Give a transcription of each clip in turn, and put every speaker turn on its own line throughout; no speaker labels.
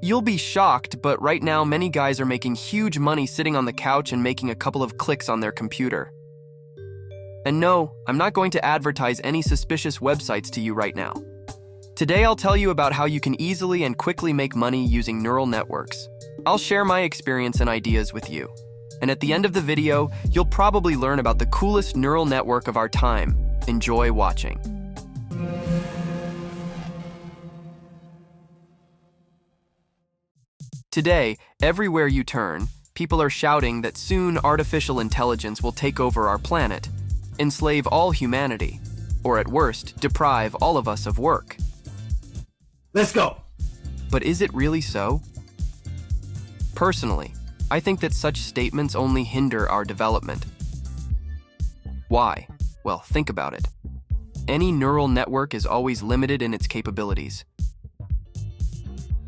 You'll be shocked, but right now many guys are making huge money sitting on the couch and making a couple of clicks on their computer. And no, I'm not going to advertise any suspicious websites to you right now. Today I'll tell you about how you can easily and quickly make money using neural networks. I'll share my experience and ideas with you. And at the end of the video, you'll probably learn about the coolest neural network of our time. Enjoy watching. Today, everywhere you turn, people are shouting that soon artificial intelligence will take over our planet, enslave all humanity, or at worst, deprive all of us of work.
Let's go.
But is it really so? Personally, I think that such statements only hinder our development. Why? Well, think about it. Any neural network is always limited in its capabilities.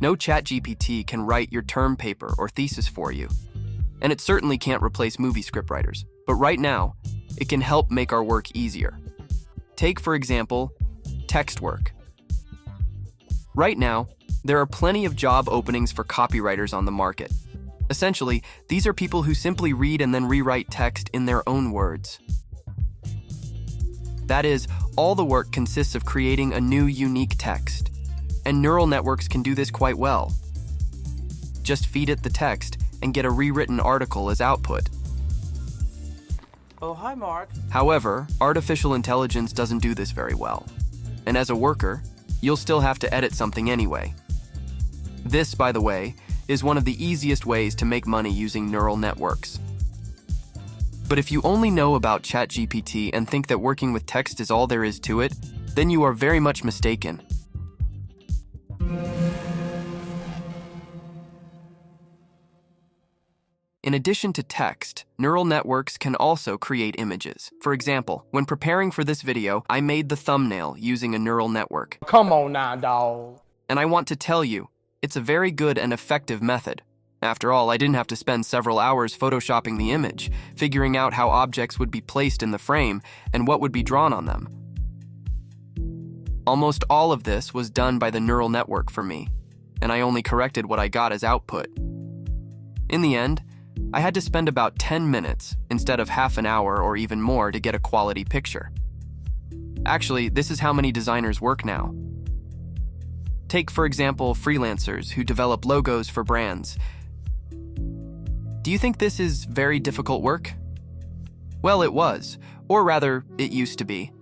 No ChatGPT can write your term paper or thesis for you, and it certainly can't replace movie scriptwriters. But right now, it can help make our work easier. Take, for example, text work. Right now, there are plenty of job openings for copywriters on the market. Essentially, these are people who simply read and then rewrite text in their own words. That is, all the work consists of creating a new, unique text. And neural networks can do this quite well. Just feed it the text and get a rewritten article as output.
Oh, hi, Mark.
However, artificial intelligence doesn't do this very well. And as a worker, you'll still have to edit something anyway. This, by the way, is one of the easiest ways to make money using neural networks. But if you only know about ChatGPT and think that working with text is all there is to it, then you are very much mistaken. In addition to text, neural networks can also create images. For example, when preparing for this video, I made the thumbnail using a neural network.
Come on now, dawg.
And I want to tell you, it's a very good and effective method. After all, I didn't have to spend several hours photoshopping the image, figuring out how objects would be placed in the frame and what would be drawn on them. Almost all of this was done by the neural network for me, and I only corrected what I got as output. In the end, I had to spend about 10 minutes instead of half an hour or even more to get a quality picture. Actually, this is how many designers work now. Take, for example, freelancers who develop logos for brands. Do you think this is very difficult work? Well, it was, or rather, it used to be.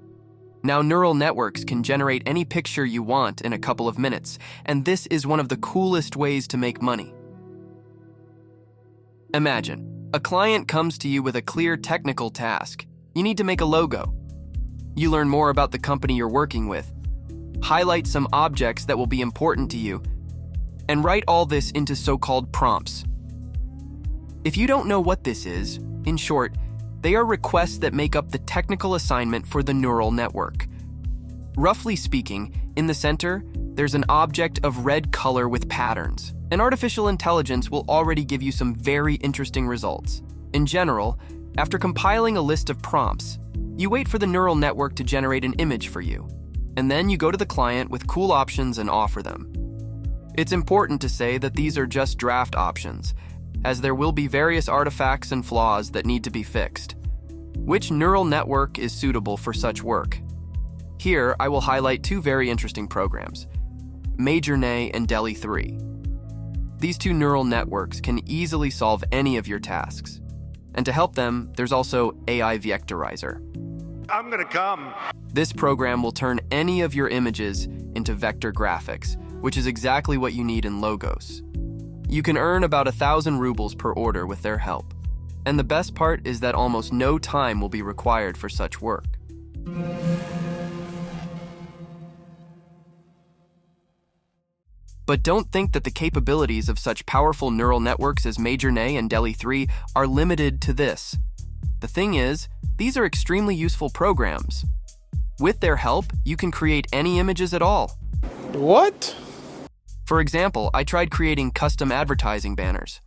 Now neural networks can generate any picture you want in a couple of minutes, and this is one of the coolest ways to make money. Imagine, a client comes to you with a clear technical task. You need to make a logo. You learn more about the company you're working with, highlight some objects that will be important to you, and write all this into so-called prompts. If you don't know what this is, in short, they are requests that make up the technical assignment for the neural network. Roughly speaking, in the center, there's an object of red color with patterns. And artificial intelligence will already give you some very interesting results. In general, after compiling a list of prompts, you wait for the neural network to generate an image for you. And then you go to the client with cool options and offer them. It's important to say that these are just draft options, as there will be various artifacts and flaws that need to be fixed. Which neural network is suitable for such work? Here, I will highlight two very interesting programs, Midjourney and DALL-E 3. These two neural networks can easily solve any of your tasks. And to help them, there's also AI Vectorizer.
I'm gonna come.
This program will turn any of your images into vector graphics, which is exactly what you need in logos. You can earn about 1,000 rubles per order with their help. And the best part is that almost no time will be required for such work. But don't think that the capabilities of such powerful neural networks as Midjourney and DALL-E 3 are limited to this. The thing is, these are extremely useful programs. With their help, you can create any images at all.
What?
For example, I tried creating custom advertising banners.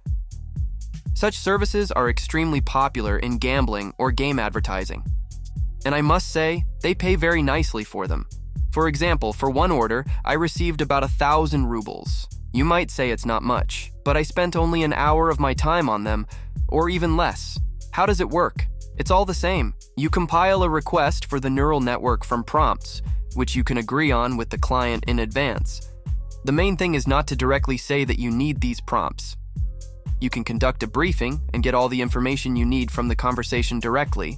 Such services are extremely popular in gambling or game advertising. And I must say, they pay very nicely for them. For example, for one order, I received about 1,000 rubles. You might say it's not much, but I spent only an hour of my time on them, or even less. How does it work? It's all the same. You compile a request for the neural network from prompts, which you can agree on with the client in advance. The main thing is not to directly say that you need these prompts. You can conduct a briefing and get all the information you need from the conversation directly.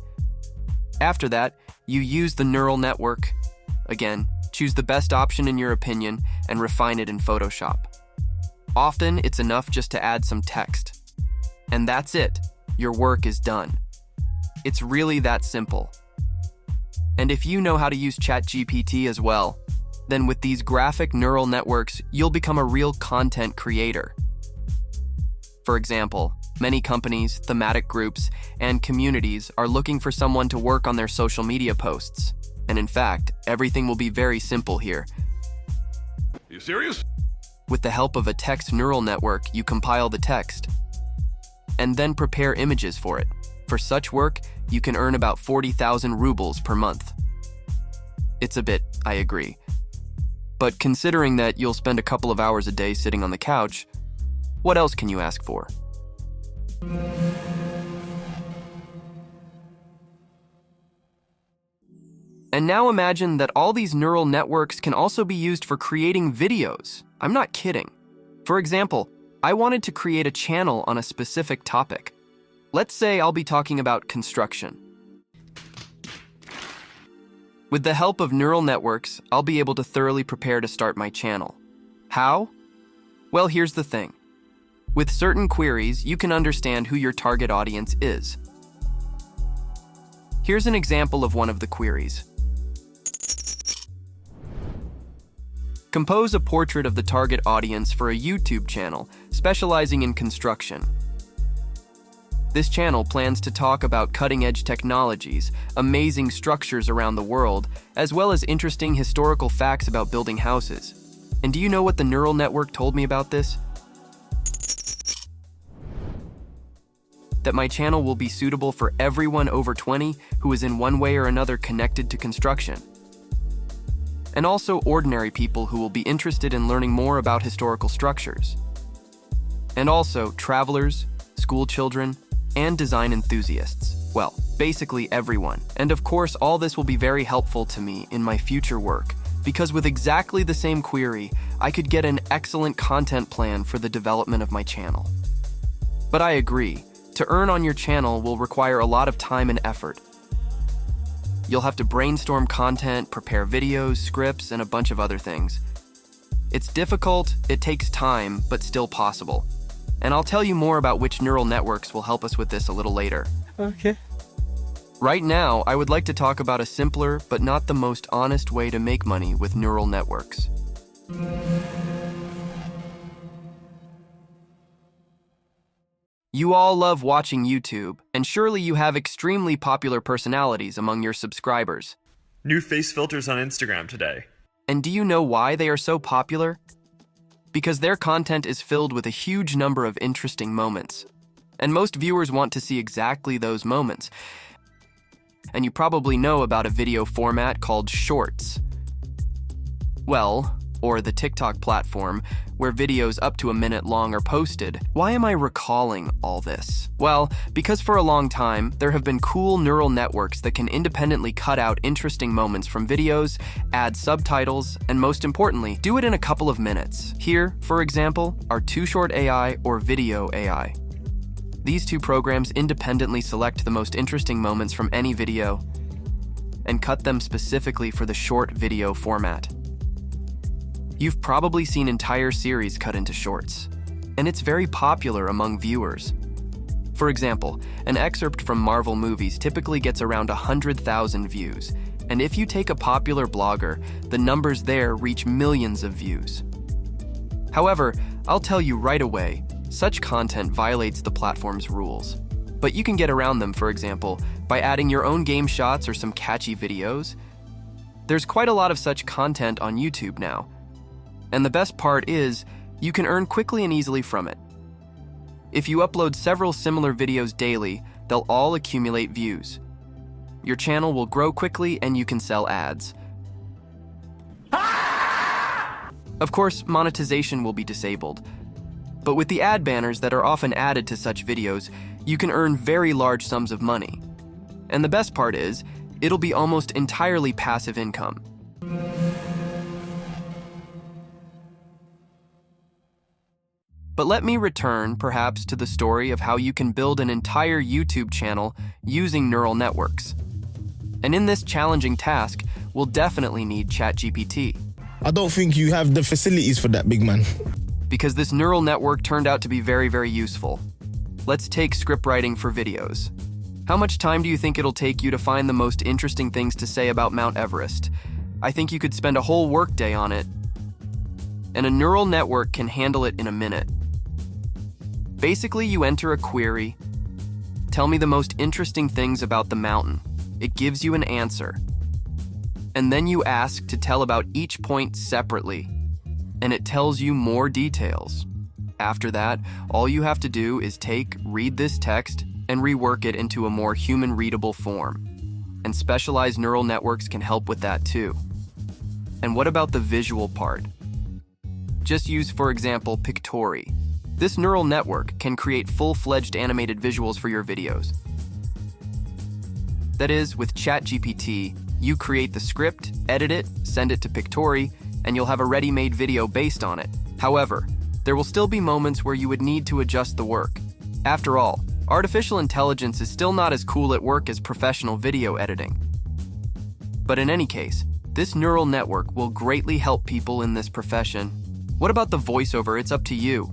After that, you use the neural network. Again, choose the best option in your opinion and refine it in Photoshop. Often, it's enough just to add some text. And that's it. Your work is done. It's really that simple. And if you know how to use ChatGPT as well, then with these graphic neural networks, you'll become a real content creator. For example, many companies, thematic groups, and communities are looking for someone to work on their social media posts. And in fact, everything will be very simple here.
You serious?
With the help of a text neural network, you compile the text and then prepare images for it. For such work, you can earn about 40,000 rubles per month. It's a bit, I agree. But considering that you'll spend a couple of hours a day sitting on the couch, what else can you ask for? And now imagine that all these neural networks can also be used for creating videos. I'm not kidding. For example, I wanted to create a channel on a specific topic. Let's say I'll be talking about construction. With the help of neural networks, I'll be able to thoroughly prepare to start my channel. How? Well, here's the thing. With certain queries, you can understand who your target audience is. Here's an example of one of the queries. Compose a portrait of the target audience for a YouTube channel specializing in construction. This channel plans to talk about cutting-edge technologies, amazing structures around the world, as well as interesting historical facts about building houses. And do you know what the neural network told me about this? That my channel will be suitable for everyone over 20 who is in one way or another connected to construction. And also ordinary people who will be interested in learning more about historical structures. And also travelers, school children, and design enthusiasts. Well, basically everyone. And of course, all this will be very helpful to me in my future work, because with exactly the same query, I could get an excellent content plan for the development of my channel. But I agree, to earn on your channel will require a lot of time and effort. You'll have to brainstorm content, prepare videos, scripts, and a bunch of other things. It's difficult, it takes time, but still possible. And I'll tell you more about which neural networks will help us with this a little later.
Okay.
Right now, I would like to talk about a simpler, but not the most honest way to make money with neural networks. You all love watching YouTube, and surely you have extremely popular personalities among your subscribers.
New face filters on Instagram today.
And do you know why they are so popular? Because their content is filled with a huge number of interesting moments. And most viewers want to see exactly those moments. And you probably know about a video format called Shorts. Well, or the TikTok platform, where videos up to a minute long are posted. Why am I recalling all this? Well, because for a long time, there have been cool neural networks that can independently cut out interesting moments from videos, add subtitles, and most importantly, do it in a couple of minutes. Here, for example, are Too Short AI or Video AI. These two programs independently select the most interesting moments from any video and cut them specifically for the short video format. You've probably seen entire series cut into shorts, and it's very popular among viewers. For example, an excerpt from Marvel movies typically gets around 100,000 views, and if you take a popular blogger, the numbers there reach millions of views. However, I'll tell you right away, such content violates the platform's rules. But you can get around them, for example, by adding your own game shots or some catchy videos. There's quite a lot of such content on YouTube now. And the best part is, you can earn quickly and easily from it. If you upload several similar videos daily, they'll all accumulate views. Your channel will grow quickly and you can sell ads. Of course, monetization will be disabled. But with the ad banners that are often added to such videos, you can earn very large sums of money. And the best part is, it'll be almost entirely passive income. But let me return, perhaps, to the story of how you can build an entire YouTube channel using neural networks. And in this challenging task, we'll definitely need ChatGPT.
I don't think you have the facilities for that, big man.
Because this neural network turned out to be very, very useful. Let's take script writing for videos. How much time do you think it'll take you to find the most interesting things to say about Mount Everest? I think you could spend a whole workday on it. And a neural network can handle it in a minute. Basically, you enter a query, tell me the most interesting things about the mountain. It gives you an answer. And then you ask to tell about each point separately, and it tells you more details. After that, all you have to do is read this text, and rework it into a more human-readable form. And specialized neural networks can help with that too. And what about the visual part? Just use, for example, Pictory. This neural network can create full-fledged animated visuals for your videos. That is, with ChatGPT, you create the script, edit it, send it to Pictory, and you'll have a ready-made video based on it. However, there will still be moments where you would need to adjust the work. After all, artificial intelligence is still not as cool at work as professional video editing. But in any case, this neural network will greatly help people in this profession. What about the voiceover? It's up to you.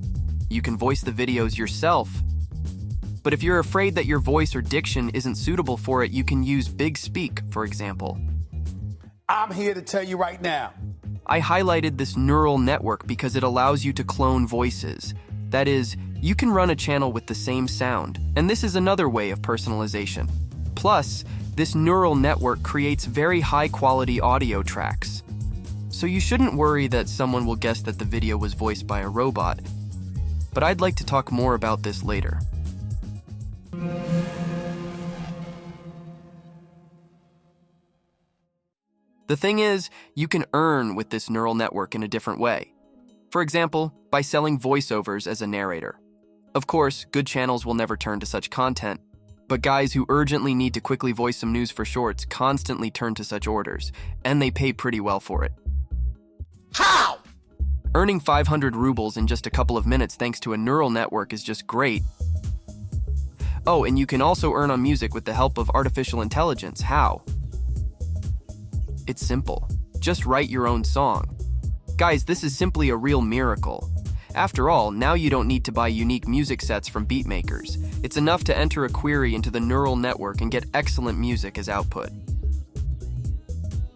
You can voice the videos yourself. But if you're afraid that your voice or diction isn't suitable for it, you can use Big Speak, for example.
I'm here to tell you right now.
I highlighted this neural network because it allows you to clone voices. That is, you can run a channel with the same sound, and this is another way of personalization. Plus, this neural network creates very high-quality audio tracks. So you shouldn't worry that someone will guess that the video was voiced by a robot. But I'd like to talk more about this later. The thing is, you can earn with this neural network in a different way. For example, by selling voiceovers as a narrator. Of course, good channels will never turn to such content, but guys who urgently need to quickly voice some news for shorts constantly turn to such orders, and they pay pretty well for it.
How?
Earning 500 rubles in just a couple of minutes thanks to a neural network is just great. Oh, and you can also earn on music with the help of artificial intelligence. How? It's simple. Just write your own song. Guys, this is simply a real miracle. After all, now you don't need to buy unique music sets from beat makers. It's enough to enter a query into the neural network and get excellent music as output.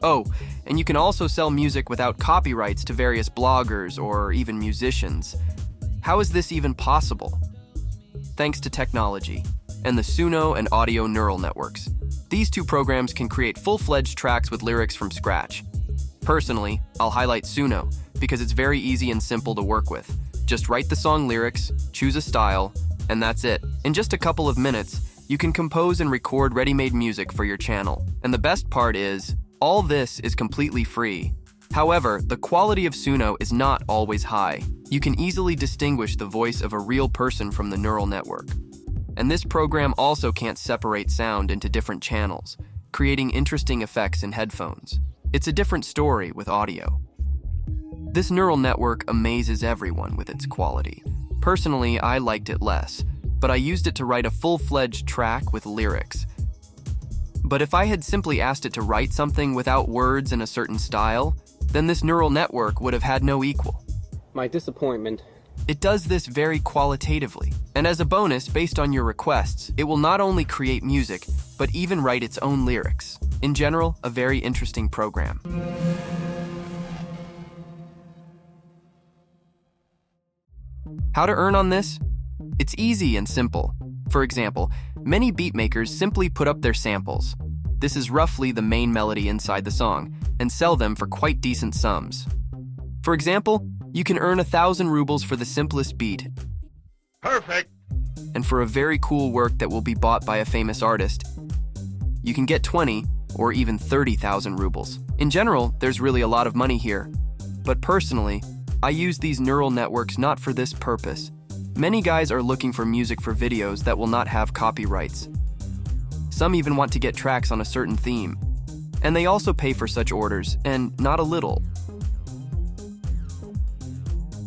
Oh, and you can also sell music without copyrights to various bloggers or even musicians. How is this even possible? Thanks to technology and the Suno and audio neural networks. These two programs can create full-fledged tracks with lyrics from scratch. Personally, I'll highlight Suno because it's very easy and simple to work with. Just write the song lyrics, choose a style, and that's it. In just a couple of minutes, you can compose and record ready-made music for your channel. And the best part is, all this is completely free. However, the quality of Suno is not always high. You can easily distinguish the voice of a real person from the neural network. And this program also can't separate sound into different channels, creating interesting effects in headphones. It's a different story with audio. This neural network amazes everyone with its quality. Personally, I liked it less, but I used it to write a full-fledged track with lyrics. But if I had simply asked it to write something without words in a certain style, then this neural network would have had no equal.
My disappointment.
It does this very qualitatively, and as a bonus, based on your requests, it will not only create music, but even write its own lyrics. In general, a very interesting program. How to earn on this? It's easy and simple. For example, many beat makers simply put up their samples. This is roughly the main melody inside the song, and sell them for quite decent sums. For example, you can earn 1,000 rubles for the simplest beat.
Perfect.
And for a very cool work that will be bought by a famous artist, you can get 20 or even 30,000 rubles. In general, there's really a lot of money here. But personally, I use these neural networks not for this purpose. Many guys are looking for music for videos that will not have copyrights. Some even want to get tracks on a certain theme. And they also pay for such orders, and not a little.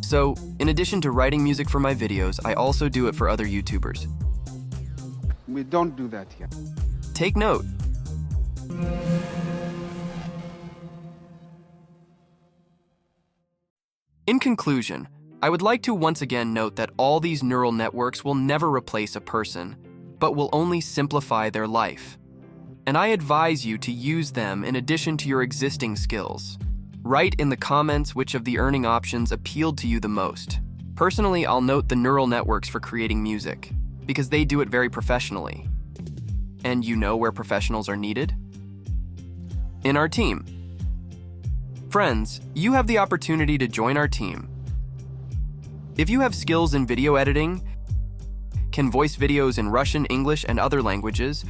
So, in addition to writing music for my videos, I also do it for other YouTubers.
We don't do that here.
Take note. In conclusion, I would like to once again note that all these neural networks will never replace a person, but will only simplify their life. And I advise you to use them in addition to your existing skills. Write in the comments which of the earning options appealed to you the most. Personally, I'll note the neural networks for creating music, because they do it very professionally. And you know where professionals are needed? In our team. Friends, you have the opportunity to join our team. If you have skills in video editing, can voice videos in Russian, English, and other languages,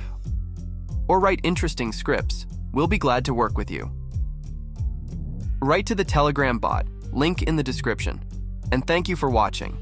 or write interesting scripts, we'll be glad to work with you. Write to the Telegram bot, link in the description, and thank you for watching.